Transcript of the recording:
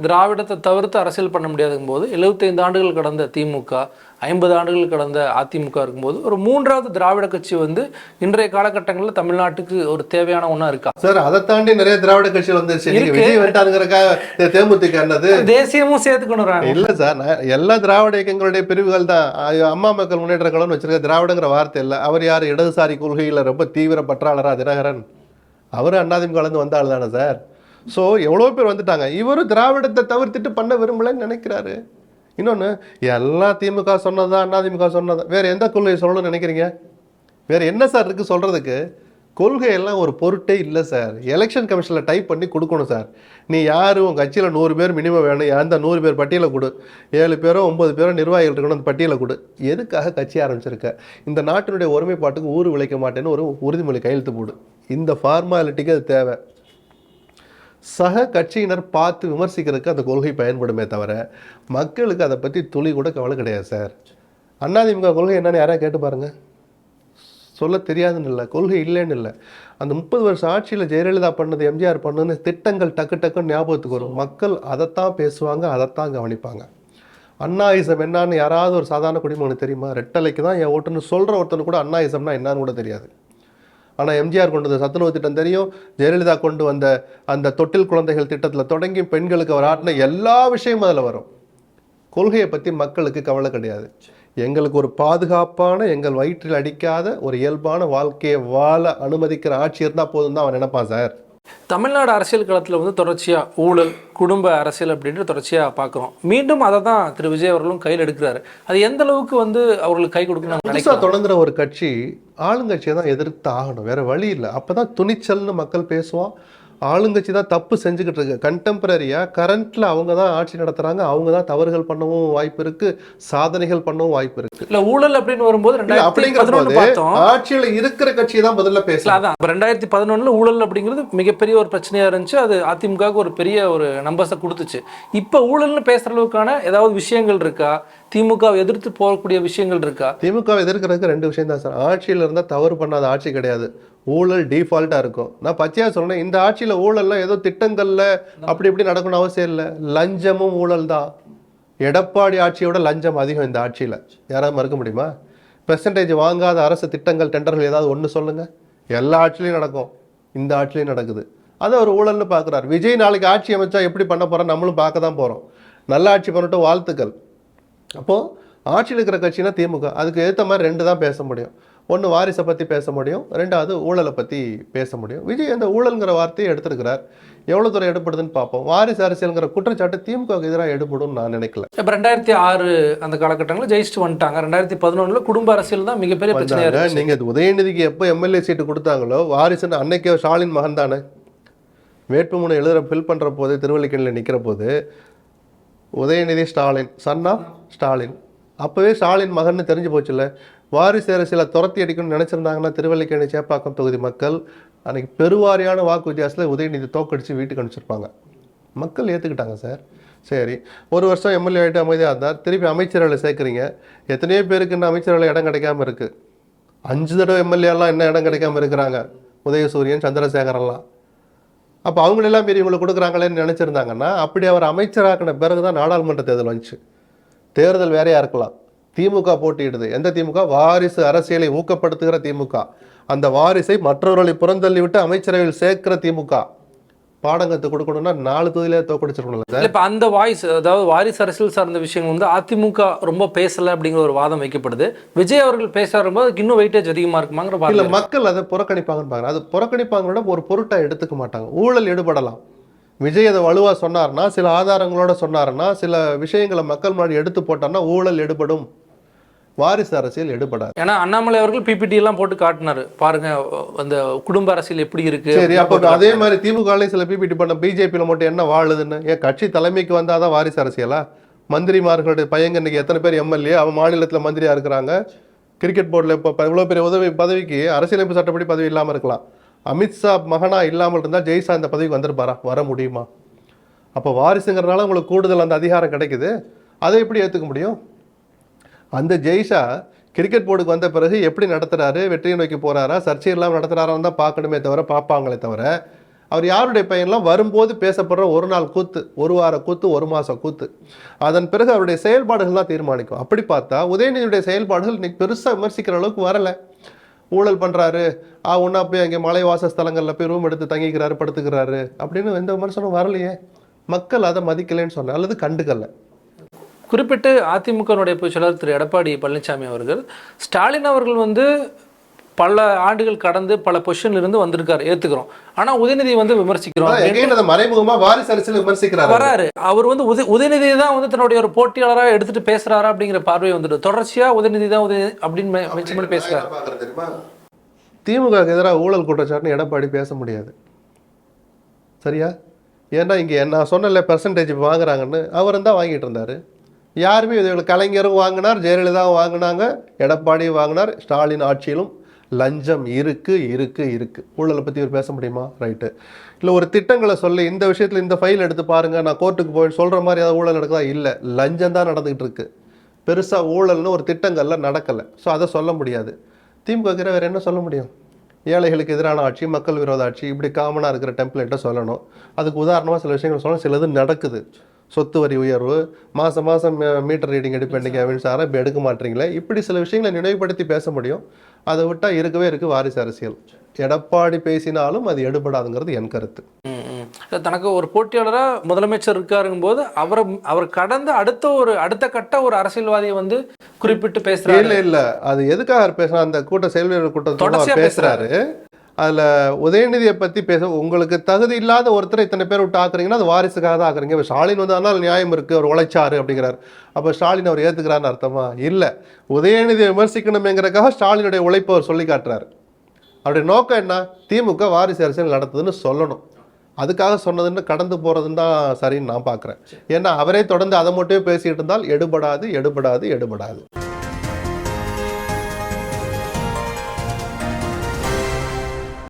திராவிடத்தை தவிர்த்து அரசியல் பண்ண முடியாதுங்கும் போது 75 ஆண்டுகள் கடந்த திமுக, 50 ஆண்டுகள் கடந்த அதிமுக இருக்கும்போது ஒரு மூன்றாவது திராவிட கட்சி வந்து இன்றைய காலகட்டங்களில் தமிழ்நாட்டுக்கு ஒரு தேவையான ஒன்றா இருக்கா சார்? அதை தாண்டி நிறைய திராவிட கட்சிகள் வந்துருச்சு. விஜய் வந்துட்டாருங்கிறக்காக தேமுதிக என்னது தேசியமும் சேர்த்துக்கணும் இல்ல சார். எல்லா திராவிட இயக்கங்களுடைய பிரிவுகள் தான். அம்மா மக்கள் முன்னேற்ற கழகம் வச்சிருக்க திராவிடங்கிற வார்த்தை இல்லை. அவர் யார்? இடதுசாரி கொள்கையில் ரொம்ப தீவிர பற்றாளரா தினகரன்? அவரு அதிமுக கலந்து வந்த ஆள் தானே சார். ஸோ எவ்வளோ பேர் வந்துட்டாங்க. இவரு திராவிடத்தை தவிர்த்துட்டு பண்ண விரும்பலன்னு நினைக்கிறாரு. இன்னொன்று, எல்லா திமுக சொன்னதா அதிமுக சொன்னதா? வேறு எந்த கொள்கையை சொல்லணும்னு நினைக்கிறீங்க? வேறு என்ன சார் இருக்குது சொல்கிறதுக்கு? கொள்கையெல்லாம் ஒரு பொருட்டே இல்லை சார். எலெக்ஷன் கமிஷனில் டைப் பண்ணி கொடுக்கணும் சார். நீ யார், உங்கள் கட்சியில் 100 பேர் மினிமம் வேணும், அந்த 100 பேர் பட்டியலை கொடு. 7 பேரோ 9 பேரோ நிர்வாகிகள் இருக்கணும், அந்த பட்டியலை கொடு. எதுக்காக கட்சி ஆரம்பிச்சிருக்க? இந்த நாட்டினுடைய ஒருமைப்பாட்டுக்கு ஊர் விளைக்க மாட்டேன்னு ஒரு உறுதிமொழி கையெழுத்து போடு. இந்த ஃபார்மாலிட்டிக்கு அது தேவை. சக கட்சியினர் பார்த்து விமர்சிக்கிறதுக்கு அந்த கொள்கை பயன்படுமே தவிர மக்களுக்கு அதை பற்றி துளி கூட கவலை கிடையாது சார். அதிமுக கொள்கை என்னன்னு யாராவது கேட்டு பாருங்கள். சொல்ல தெரியாதுன்னு இல்லை, கொள்கை இல்லைன்னு இல்லை. அந்த 30 வருஷம் ஆட்சியில் ஜெயலலிதா பண்ணது, எம்ஜிஆர் பண்ணதுன்னு திட்டங்கள் டக்குன்னு ஞாபகத்துக்கு வரும். மக்கள் அதைத்தான் பேசுவாங்க, அதைத்தான் கவனிப்பாங்க. அண்ணாயிசம் என்னான்னு யாராவது ஒரு சாதாரண குடிமகனுக்கு தெரியுமா? ரெட்டலைக்கு தான் என் ஓட்டுன்னு சொல்கிற ஒருத்தனு கூட அண்ணாயிசம்னா என்னான்னு கூட தெரியாது. ஆனால் எம்ஜிஆர் கொண்டு வந்த சத்துணவு திட்டம் தெரியும். ஜெயலலிதா கொண்டு வந்த அந்த தொட்டில் குழந்தைகள் திட்டத்தில் தொடங்கி பெண்களுக்கு அவர் ஆட்டின எல்லா விஷயமும் அதில் வரும். கொள்கையை பற்றி மக்களுக்கு கவலை கிடையாது. எங்களுக்கு ஒரு பாதுகாப்பான, எங்கள் வயிற்றில் அடிக்காத ஒரு இயல்பான வாழ்க்கையை வாழ அனுமதிக்கிற ஆட்சி இருந்தால் போதும் தான் அவன் நினைப்பான் சார். தமிழ்நாடு அரசியல் களத்தில் வந்து தொடர்ச்சியாக ஊழல், குடும்ப அரசியல் அப்படின்ட்டு தொடர்ச்சியாக பார்க்குறோம். மீண்டும் அதை தான் திரு விஜய் அவர்களும் கையில் எடுக்கிறாரு. அது எந்த அளவுக்கு வந்து அவர்களுக்கு கை கொடுக்கணும்? புதுசாக தொடங்குற ஒரு கட்சி ஆளுங்கட்சியை தான் எதிர்த்து ஆகணும், வேற வழி இல்லை. அப்போ தான் துணிச்சல்னு மக்கள் பேசுவான். ஆளுங்கட்சி தான் தப்பு செஞ்சுக்கிட்டு இருக்கு. கண்டெம்பரரியாக கரண்ட்ல அவங்க தான் ஆட்சி நடத்துறாங்க. அவங்க தான் தவறுகள் பண்ணவும் வாய்ப்பு இருக்கு, சாதனைகள் பண்ணவும் வாய்ப்பு இருக்கு. இல்ல ஊழல் அப்படின்னு வரும்போது ஆட்சியில் இருக்கிற கட்சியை தான் முதல்ல பேசலாம். அதான் 2011 ஊழல் அப்படிங்கிறது மிகப்பெரிய ஒரு பிரச்சனையா இருந்துச்சு. அது அதிமுக ஒரு பெரிய ஒரு நம்பர்ஸை கொடுத்துச்சு. இப்ப ஊழல்னு பேசுற அளவுக்கான ஏதாவது விஷயங்கள் இருக்கா? திமுக எதிர்த்து போகக்கூடிய விஷயங்கள் இருக்கா? திமுக எதிர்க்கிறதுக்கு 2 விஷயம் தான் சார். ஆட்சியில் இருந்தால் தவறு பண்ணாத ஆட்சி கிடையாது. ஊழல் டிஃபால்ட்டாக இருக்கும். நான் பச்சையாக சொன்னேன், இந்த ஆட்சியில் ஊழல்லாம் ஏதோ திட்டங்களில் அப்படி இப்படி நடக்கணும்னு அவசியம் இல்லை. லஞ்சமும் ஊழல் தான். எடப்பாடி ஆட்சியோட லஞ்சம் அதிகம் இந்த ஆட்சியில். யாராவது மறுக்க முடியுமா? பெர்சன்டேஜ் வாங்காத அரசு திட்டங்கள், டெண்டர்கள் ஏதாவது ஒன்று சொல்லுங்கள். எல்லா ஆட்சிலையும் நடக்கும், இந்த ஆட்சிலையும் நடக்குது. அதை ஒரு ஊழல்னு பார்க்குறாரு. விஜய் நாளைக்கு ஆட்சி அமைச்சா எப்படி பண்ண போகிறோம் நம்மளும் பார்க்க தான் போகிறோம். நல்ல ஆட்சி பண்ணட்டும், வாழ்த்துக்கள். அப்போது ஆட்சியில் இருக்கிற கட்சினா திமுக. அதுக்கு ஏற்ற மாதிரி 2 தான் பேச முடியும். ஒன்று வாரிசை பற்றி பேச முடியும், 2வது ஊழலை பற்றி பேச முடியும். விஜய் அந்த ஊழல்ங்கிற வார்த்தையை எடுத்திருக்கிறார். எவ்வளோ தூரம் எடுப்படுதுன்னு பார்ப்போம். வாரிசு அரசியல்ங்கிற குற்றச்சாட்டு திமுகவுக்கு எதிராக எடுபடும் நான் நினைக்கல. இப்போ 2006 அந்த காலகட்டங்களில் ஜெயிச்சுட்டு வந்துட்டாங்க. 2011 குடும்ப அரசியல் தான் மிகப்பெரிய பிரச்சனையாக. நீங்கள் உதயநிதிக்கு எப்போ எம்எல்ஏ சீட்டு கொடுத்தாங்களோ, வாரிசுன்னு அன்னைக்கே ஸ்டாலின் மகன் தானே வேட்புமனு எழுதுகிற ஃபில் பண்ணுற போது, திருவல்லிக்கேணியில் நிற்கிற போது உதயநிதி ஸ்டாலின், சன் ஆஃப் ஸ்டாலின். அப்போவே ஸ்டாலின் மகன்னு தெரிஞ்சு போச்சுல்ல. வாரிசு அரசியலை துரத்தி அடிக்கணும்னு நினச்சிருந்தாங்கன்னா திருவல்லிக்கேணி சேப்பாக்கம் தொகுதி மக்கள் அன்றைக்கி பெருவாரியான வாக்கு வித்தியாசத்தில் உதயநிதி தோக்கடித்து வீட்டுக்கு அனுப்பிச்சிருப்பாங்க. மக்கள் ஏற்றுக்கிட்டாங்க சார். சரி, 1 வருஷம் எம்எல்ஏ ஆகிட்டு அமைதியாக இருந்தார். திருப்பி அமைச்சரவையில் சேர்க்குறீங்க. எத்தனையோ பேருக்கு இன்னும் அமைச்சரவையில் இடம் கிடைக்காம இருக்குது. 5 தடவை எம்எல்ஏலாம் என்ன இடம் கிடைக்காம இருக்கிறாங்க. உதயசூரியன், சந்திரசேகரெல்லாம். அப்போ அவங்களெல்லாம் மீறி இவங்களை கொடுக்குறாங்களேன்னு நினச்சிருந்தாங்கன்னா, அப்படி அவர் அமைச்சராக்கின பிறகு தான் நாடாளுமன்ற தேர்தல் வந்துச்சு. தேர்தல் வேறையாக இருக்கலாம். திமுக போட்டியிடுது. எந்த திமுக? வாரிசு அரசியலை ஊக்கப்படுத்துகிற திமுக. அந்த வாரிசை மற்றவர்களை புறந்தள்ளி விட்டு அமைச்சரவையில் சேர்க்கிற திமுக. பாடம் கற்றுக் கொடுக்கணும்னா 4 தொகுதியிலே தோக்கடிச்சிருக்கணும். இப்போ அந்த வாய்ஸ், அதாவது வாரிசு அரசியல் சார்ந்த விஷயங்கள் வந்து அதிமுக ரொம்ப பேசலை அப்படிங்கிற ஒரு வாதம் வைக்கப்படுது. விஜய் அவர்கள் பேச வரும்போது அதுக்கு இன்னும் வெயிட்டேஜ் அதிகமாக இருக்குமாங்கிற இல்லை, மக்கள் அதை புறக்கணிப்பாங்கன்னு பாருங்க. அது புறக்கணிப்பாங்களோட ஒரு பொருட்டாக எடுத்துக்க மாட்டாங்க. ஊழல் எடுபடலாம். விஜய் அதை வலுவாக சொன்னார்னா, சில ஆதாரங்களோட சொன்னார்னா, சில விஷயங்களை மக்கள் முன்னாடி எடுத்து போட்டார்னா ஊழல் எடுபடும். வாரிசு அரசியல் எடுபடாது. ஏன்னா அண்ணாமலை அவர்கள் பிபிடி எல்லாம் போட்டு காட்டினாரு, பாருங்க அந்த குடும்ப அரசியல் எப்படி இருக்கு. சரி, அப்போ அதே மாதிரி திமுக சில பிபிடி பண்ண பிஜேபியில் மட்டும் என்ன வாழுதுன்னு? என் கட்சி தலைமைக்கு வந்தாதான் வாரிசு அரசியலா? மந்திரிமார்களுடைய பையங்க இன்னைக்கு எத்தனை பேர் எம்எல்ஏ, அவன் மாநிலத்தில் மந்திரியா இருக்கிறாங்க. கிரிக்கெட் போர்டில் இப்போ இவ்வளோ பெரிய உதவி பதவிக்கு அரசியலமைப்பு சட்டப்படி பதவி இல்லாமல் இருக்கலாம். அமித்ஷா மகனா இல்லாமல் இருந்தால் ஜெய்ஷா இந்த பதவிக்கு வந்திருப்பாரா? வர முடியுமா? அப்போ வாரிசுங்கிறதுனால உங்களுக்கு கூடுதல் அந்த அதிகாரம் கிடைக்குது. அதை எப்படி ஏற்றுக்க முடியும்? அந்த ஜெய்ஷா கிரிக்கெட் போர்டுக்கு வந்த பிறகு எப்படி நடத்துகிறாரு, வெற்றியை நோக்கி போகிறாரா, சர்ச்சை இல்லாமல் நடத்துகிறாரான்னு தான் பார்க்கணுமே தவிர, பார்ப்பாங்களே தவிர அவர் யாருடைய பையன்லாம் வரும்போது பேசப்படுற ஒரு நாள் கூத்து, ஒரு வார கூத்து, ஒரு மாதம் கூத்து, அதன் பிறகு அவருடைய செயல்பாடுகள் தான் தீர்மானிக்கும். அப்படி பார்த்தா உதயநிதியுடைய செயல்பாடுகள் இன்னைக்கு பெருசாக விமர்சிக்கிற அளவுக்கு வரலை. ஊழல் பண்ணுறாரு, ஒன்றா போய் அங்கே மலைவாச ஸ்தலங்களில் போய் ரூம் எடுத்து தங்கிக்கிறாரு, படுத்துக்கிறாரு அப்படின்னு எந்த விமர்சனம் வரலையே. மக்கள் அதை மதிக்கலைன்னு சொன்னேன், அல்லது கண்டுக்கலை. குறிப்பிட்டு அதிமுகனுடைய பொதுச்செயலாளர் திரு எடப்பாடி பழனிசாமி அவர்கள், ஸ்டாலின் அவர்கள் வந்து பல ஆண்டுகள் கடந்து பல பொசிஷன்ல இருந்து வந்திருக்காரு, ஏத்துக்கிறோம். ஆனா உதயநிதி வந்து விமர்சிக்கிறோம், மறைமுகமா வாரிசு அரசியல் விமர்சிக்கிறார் வராரு. அவர் வந்து உதயநிதி தான் வந்து தன்னுடைய ஒரு போட்டியாளராக எடுத்துட்டு பேசுறாரா அப்படிங்கிற பார்வை வந்துட்டு தொடர்ச்சியா உதயநிதி தான் அப்படின்னு மென்ஷன் பண்ணி பேசுறாரு. திமுக எதிராக ஊழல் குற்றச்சாட்டுன்னு எடப்பாடி பேச முடியாது, சரியா? ஏன்னா இங்கே நான் சொன்னல பெர்சன்டேஜ் வாங்குறாங்கன்னு, அவர் தான் வாங்கிட்டு இருந்தாரு. யாருமே இது கலைஞரும் வாங்கினார், ஜெயலலிதாவும் வாங்கினாங்க, எடப்பாடியும் வாங்கினார். ஸ்டாலின் ஆட்சியிலும் லஞ்சம் இருக்கு இருக்கு இருக்கு. ஊழலை பற்றி இவர் பேச முடியுமா? ரைட்டு. இல்லை ஒரு திட்டங்களை சொல்லி இந்த விஷயத்தில் இந்த ஃபைல் எடுத்து பாருங்க, நான் கோர்ட்டுக்கு போய் சொல்கிற மாதிரி ஏதாவது ஊழல் நடக்குதா? இல்லை, லஞ்சம் தான் நடந்துகிட்டு இருக்கு. பெருசாக ஊழல்னு ஒரு திட்டங்கள்லாம் நடக்கலை. ஸோ அதை சொல்ல முடியாது. திமுக வேறு என்ன சொல்ல முடியும்? ஏழைகளுக்கு எதிரான ஆட்சி, மக்கள் விரோத ஆட்சி, இப்படி காமனாக இருக்கிற டெம்ப்ளேட்டை சொல்லணும். அதுக்கு உதாரணமாக சில விஷயங்கள் சொல்லணும். சிலது நடக்குது. சொத்து வரி உயர்வு, மாதம் மீட்டர் ரீடிங் எடுப்பேன் அப்படின்னு சார் இப்போ எடுக்க மாட்டீங்களே, இப்படி சில விஷயங்களை நினைவுபடுத்தி பேச முடியும். அதை விட்டால் இருக்கவே இருக்குது வாரிசு அரசியல். எடப்பாடி பேசினாலும் அது எடுபடாதுங்கிறது என் கருத்து. தனக்கு ஒரு போட்டியாளராக முதலமைச்சர் இருக்காருங்கும் போது அவர் கடந்த அடுத்த கட்ட ஒரு அரசியல்வாதியை வந்து குறிப்பிட்டு பேசுறாரு. இல்லை அது எதுக்காக பேசுறாரு? அந்த செயல்வீரர் கூட்டத்தோட பேசுறாரு. அதில் உதயநிதியை பற்றி உங்களுக்கு தகுதி இல்லாத ஒருத்தரை இத்தனை பேர் விட்டு ஆக்குறீங்கன்னா அது வாரிசுக்காக தான் ஆக்குறீங்க. இப்போ ஸ்டாலின் வந்து அதனால் நியாயம் இருக்குது, அவர் உழைச்சாரு அப்படிங்கிறார். அப்போ ஸ்டாலின் அவர் ஏற்றுக்கிறான்னு அர்த்தமா? இல்லை, உதயநிதியை விமர்சிக்கணுமேங்கிறக்காக ஸ்டாலினுடைய உழைப்பை அவர் சொல்லி காட்டுறாரு. அவருடைய நோக்கம் என்ன? திமுக வாரிசு அரசியல் நடத்துதுன்னு சொல்லணும். அதுக்காக சொன்னதுன்னு கடந்து போகிறதுன்னு தான் சரின்னு நான் பார்க்குறேன். ஏன்னா அவரே தொடர்ந்து அதை மட்டும் பேசிகிட்டு இருந்தால் எடுபடாது.